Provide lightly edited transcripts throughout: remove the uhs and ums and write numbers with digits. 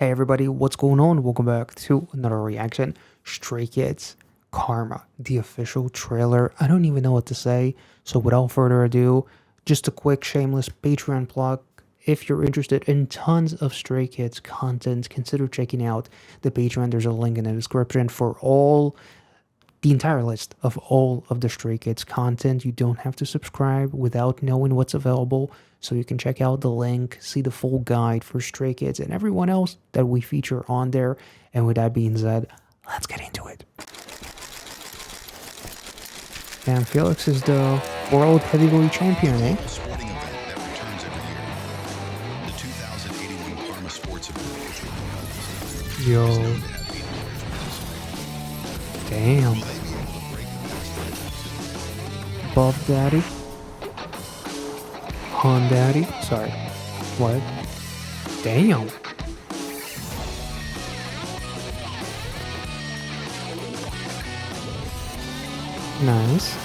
Hey everybody, what's going on? Welcome back to another reaction. Stray Kids Karma, the official trailer. I don't even know what to say, so without further ado, just a quick shameless Patreon plug. If you're interested in tons of Stray Kids content, consider checking out the Patreon. There's a link in the description for the entire list of all of the Stray Kids content. You don't have to subscribe without knowing what's available, so you can check out the link, see the full guide for Stray Kids and everyone else that we feature on there. And with that being said, let's get into it. And Felix is the world heavyweight champion, eh? Sporting event that returns every year. The 2081 Karma Sports event, which will be held this year, Yo. is known to have 800 participants. Damn. Will they be able to break the past? Buff Daddy. Han Daddy. Sorry. What? Damn. Nice.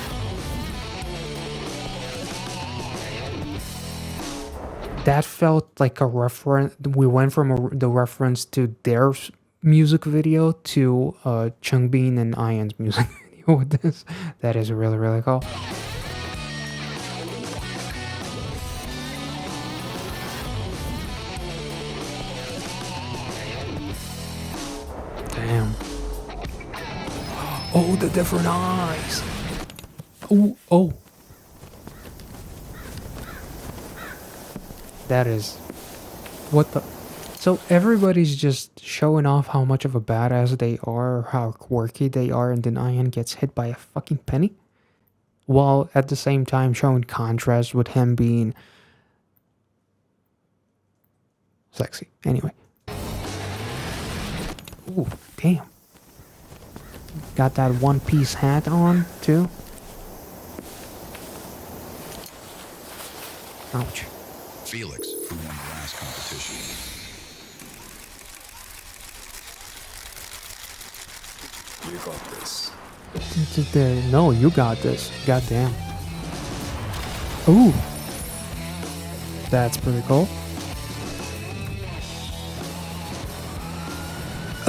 That felt like a reference. We went from the reference to their music video to Changbin and Ian's music video with this. That is really, really cool. Damn. Oh, the different eyes. Oh, oh. That is... What the... So everybody's just showing off how much of a badass they are, or how quirky they are, and then Ian gets hit by a fucking penny? While at the same time showing contrast with him being... sexy. Anyway. Ooh, damn. Got that one-piece hat on, too. Ouch. Felix, who won the last competition. You got this. No, you got this. Goddamn. Ooh. That's pretty cool.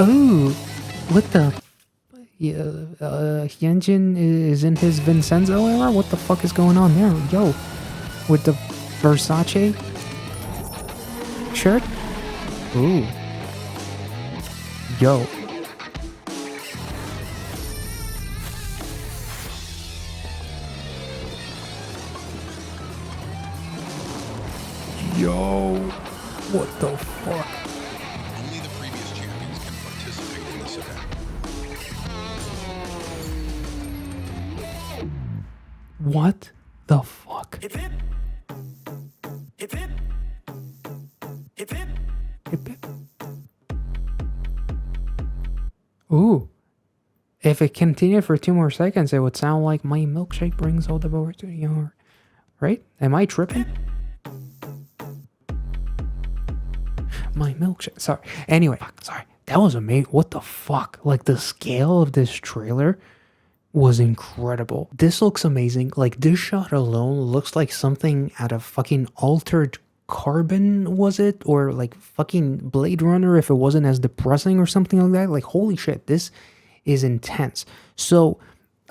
Ooh. What the... Yeah, Hyunjin is in his Vincenzo era? What the fuck is going on there? Yo. With the Versace shirt? Ooh. Yo. Yo. What the fuck? Only the previous champions can participate in this event. What the fuck? Hip hip. Hip hip. Hip hip. Hip, hip. Ooh. If it continued for 2 more seconds, it would sound like my milkshake brings all the boys to your... Right? Am I tripping? My milkshake. Sorry. Anyway, sorry. That was amazing. What the fuck? Like, the scale of this trailer was incredible. This looks amazing. Like, this shot alone looks like something out of fucking Altered Carbon, was it? Or like fucking Blade Runner if it wasn't as depressing or something like that. Like, holy shit, this is intense. So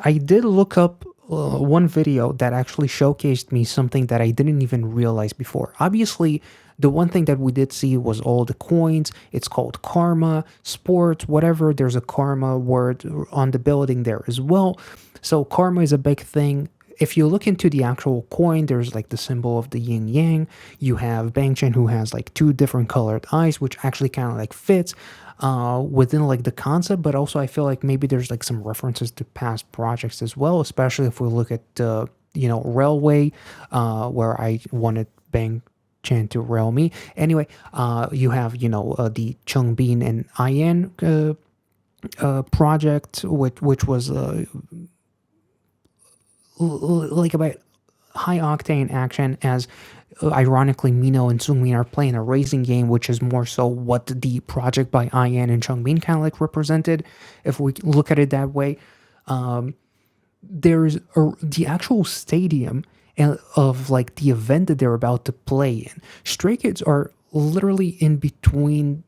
I did look up one video that actually showcased me something that I didn't even realize before. Obviously, the one thing that we did see was all the coins. It's called Karma, Sports, whatever. There's a Karma word on the building there as well. So Karma is a big thing. If you look into the actual coin, there's like the symbol of the yin yang. You have Bangchen, who has like 2 different colored eyes, which actually kind of like fits within like the concept, but also I feel like maybe there's like some references to past projects as well, especially if we look at you know, Railway, where I wanted Bangchen to rail me. Anyway, you have, you know, the Changbin and Ian project, which was like about high octane action, as ironically Mino and Sungmin are playing a racing game, which is more so what the project by Ian and Changbin kind of like represented, if we look at it that way. There's the actual stadium of like the event that they're about to play in. Stray Kids are literally in between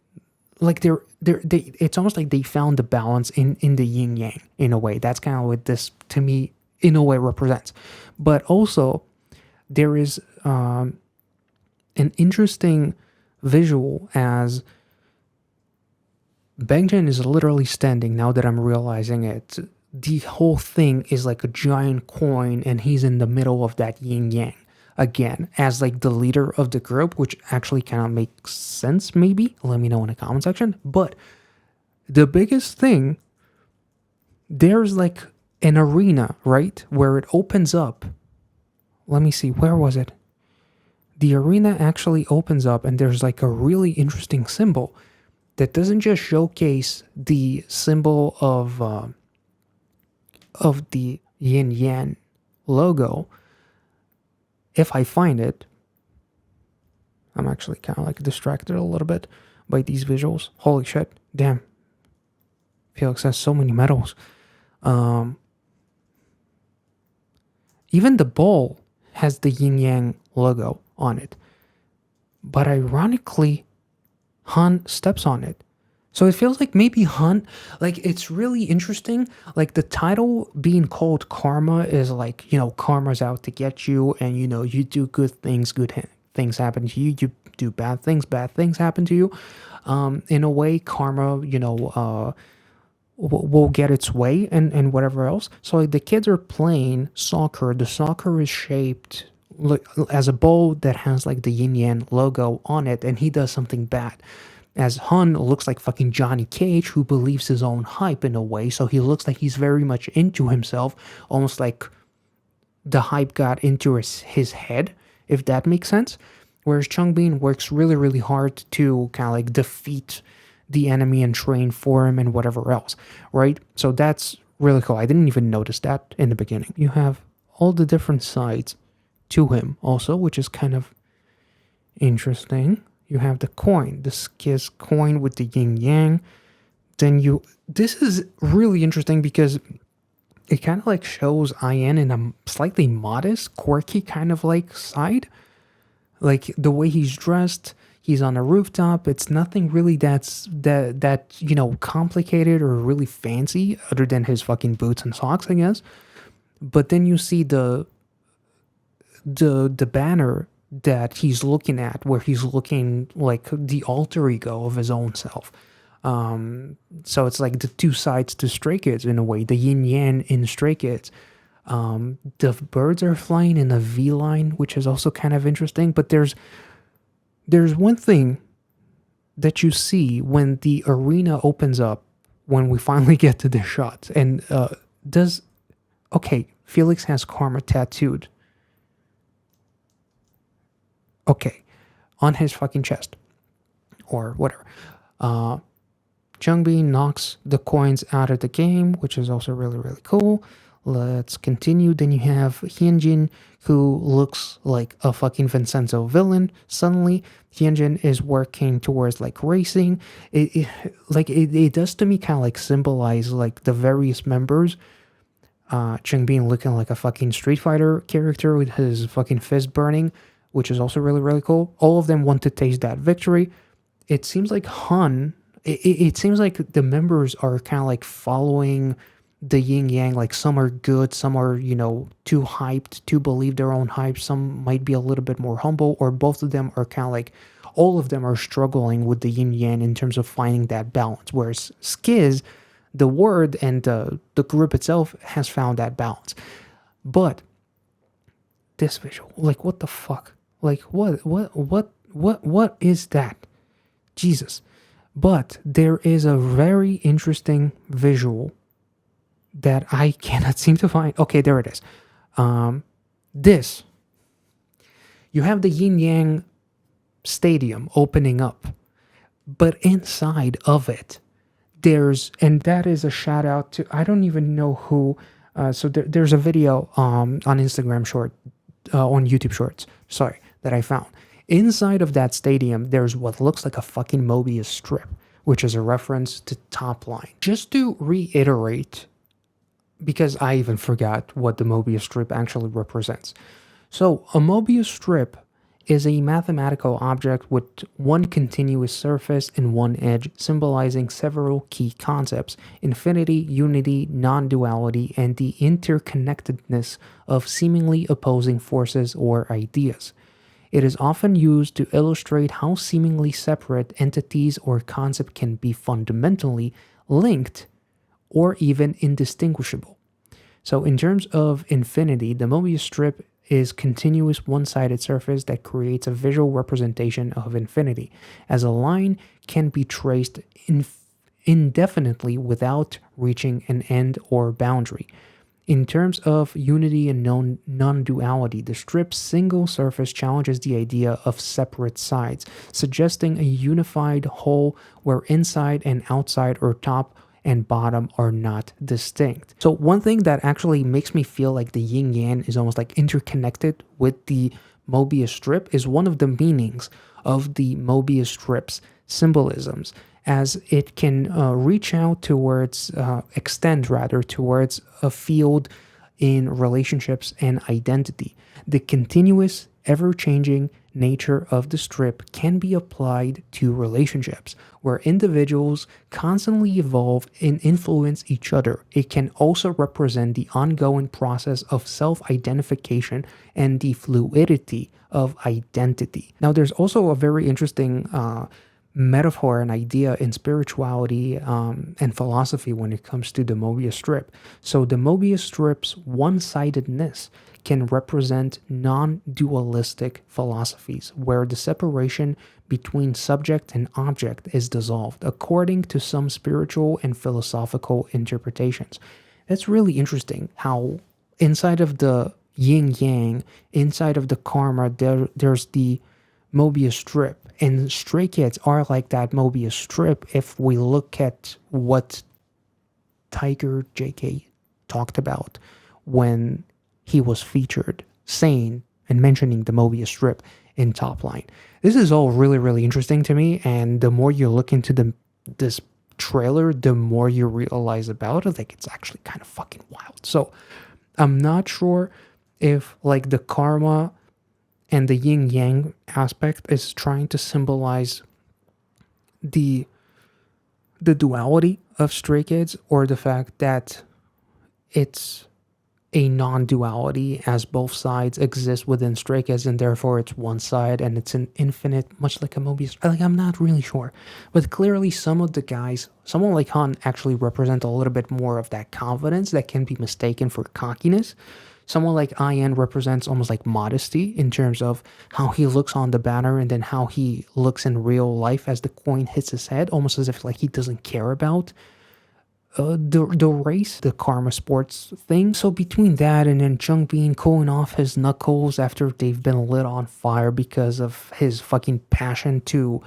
like they it's almost like they found the balance in the yin yang in a way. That's kind of what this to me in a way represents. But also there is an interesting visual as Benjen is literally standing, now that I'm realizing it. The whole thing is like a giant coin, and he's in the middle of that yin yang again as like the leader of the group, which actually kind of makes sense, maybe. Let me know in the comment section. But the biggest thing, there's like an arena, right? Where it opens up. Let me see, where was it? The arena actually opens up, and there's like a really interesting symbol that doesn't just showcase the symbol of the yin yang logo. If I find it, I'm actually kind of like distracted a little bit by these visuals. Holy shit, damn. Felix has so many medals. Even the bowl has the yin yang logo on it. But ironically, Han steps on it. So it feels like maybe Han, like it's really interesting. Like the title being called Karma is like, you know, karma's out to get you, and you know, you do good things, things happen to you. You do bad things happen to you. In a way, karma, you know, will get its way and whatever else. So like, the kids are playing soccer. The soccer is shaped as a bowl that has like the yin yang logo on it, and he does something bad. As Han looks like fucking Johnny Cage, who believes his own hype in a way, so he looks like he's very much into himself, almost like the hype got into his head, if that makes sense. Whereas Changbin works really, really hard to kind of like defeat the enemy and train for him and whatever else, right? So that's really cool. I didn't even notice that in the beginning. You have all the different sides to him also, which is kind of interesting. You have the coin, the Skiz coin with the yin yang. Then this is really interesting because it kind of like shows Ian in a slightly modest, quirky kind of like side. Like the way he's dressed, he's on a rooftop. It's nothing really that you know, complicated or really fancy other than his fucking boots and socks, I guess. But then you see the banner that he's looking at, where he's looking like the alter ego of his own self. So it's like the two sides to Stray Kids in a way, the yin yang in Stray Kids. The birds are flying in a V line, which is also kind of interesting. But there's one thing that you see when the arena opens up, when we finally get to the shot, and Felix has karma tattooed. Okay, on his fucking chest. Or whatever. Changbin knocks the coins out of the game, which is also really, really cool. Let's continue. Then you have Hyunjin, who looks like a fucking Vincenzo villain. Suddenly, Hyunjin is working towards like racing. It does to me kind of like symbolize like the various members. Changbin looking like a fucking Street Fighter character with his fucking fist burning, which is also really, really cool. All of them want to taste that victory. It seems like Han, it seems like the members are kind of like following the yin yang. Like some are good, some are, you know, too hyped to believe their own hype. Some might be a little bit more humble, or both of them are kind of like, all of them are struggling with the yin yang in terms of finding that balance. Whereas Skiz, the word and the group itself has found that balance. But this visual, like what the fuck? Like what is that? Jesus. But there is a very interesting visual that I cannot seem to find. Okay, there it is. You have the Yin Yang Stadium opening up, but inside of it, and that is a shout out to, I don't even know who. So there's a video on Instagram on YouTube Shorts, sorry, that I found. Inside of that stadium, there's what looks like a fucking Mobius strip, which is a reference to Top Line. Just to reiterate, because I even forgot what the Mobius strip actually represents. So a Mobius strip is a mathematical object with one continuous surface and one edge, symbolizing several key concepts: infinity, unity, non duality, and the interconnectedness of seemingly opposing forces or ideas. It is often used to illustrate how seemingly separate entities or concepts can be fundamentally linked or even indistinguishable. So, in terms of infinity, the Mobius strip is continuous one-sided surface that creates a visual representation of infinity, as a line can be traced indefinitely without reaching an end or boundary. In terms of unity and non-duality, the strip's single surface challenges the idea of separate sides, suggesting a unified whole where inside and outside or top and bottom are not distinct. So one thing that actually makes me feel like the yin yang is almost like interconnected with the Mobius strip is one of the meanings of the Mobius strip's symbolisms, as it can reach out towards, extend rather, towards a field in relationships and identity. The continuous, ever-changing nature of the strip can be applied to relationships, where individuals constantly evolve and influence each other. It can also represent the ongoing process of self-identification and the fluidity of identity. Now, there's also a very interesting metaphor and idea in spirituality and philosophy when it comes to the Mobius strip. So the Mobius strip's one-sidedness can represent non-dualistic philosophies, where the separation between subject and object is dissolved, according to some spiritual and philosophical interpretations. That's really interesting how inside of the yin-yang, inside of the karma, there's the Mobius strip. And Stray Kids are like that Mobius strip if we look at what Tiger JK talked about when he was featured, saying and mentioning the Mobius strip in Top Line. This is all really, really interesting to me, and the more you look into this trailer, the more you realize about it. Like, it's actually kind of fucking wild. So I'm not sure if like the karma and the yin yang aspect is trying to symbolize the duality of Stray Kids, or the fact that it's a non-duality, as both sides exist within Stray Kids and therefore it's one side and it's an infinite, much like a Mobius. Like, I'm not really sure, but clearly some of the guys, someone like Han, actually represent a little bit more of that confidence that can be mistaken for cockiness. Someone like Ian represents almost like modesty in terms of how he looks on the banner and then how he looks in real life as the coin hits his head, almost as if like he doesn't care about the race, the karma sports thing. So between that and then Jung Bean cooling off his knuckles after they've been lit on fire because of his fucking passion to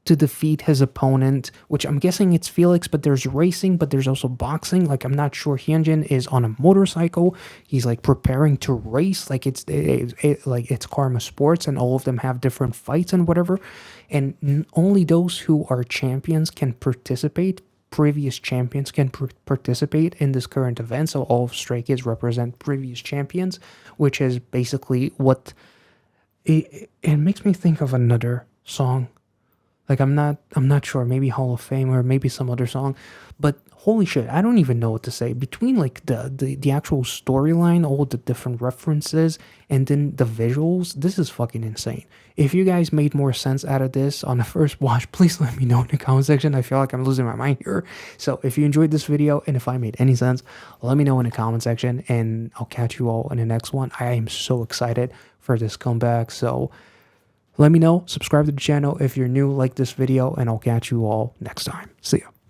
defeat his opponent, which I'm guessing it's Felix, but there's racing, but there's also boxing. Like, I'm not sure. Hyunjin is on a motorcycle. He's like preparing to race. Like, it's karma sports, and all of them have different fights and whatever. And only those who are champions can participate. Previous champions can participate in this current event. So all of Stray Kids represent previous champions, which is basically what it makes me think of another song. Like, I'm not sure, maybe Hall of Fame or maybe some other song, but holy shit, I don't even know what to say. Between like the actual storyline, all the different references, and then the visuals, this is fucking insane. If you guys made more sense out of this on the first watch, please let me know in the comment section. I feel like I'm losing my mind here. So if you enjoyed this video and if I made any sense, let me know in the comment section, and I'll catch you all in the next one. I am so excited for this comeback. So let me know, subscribe to the channel if you're new, like this video, and I'll catch you all next time. See ya.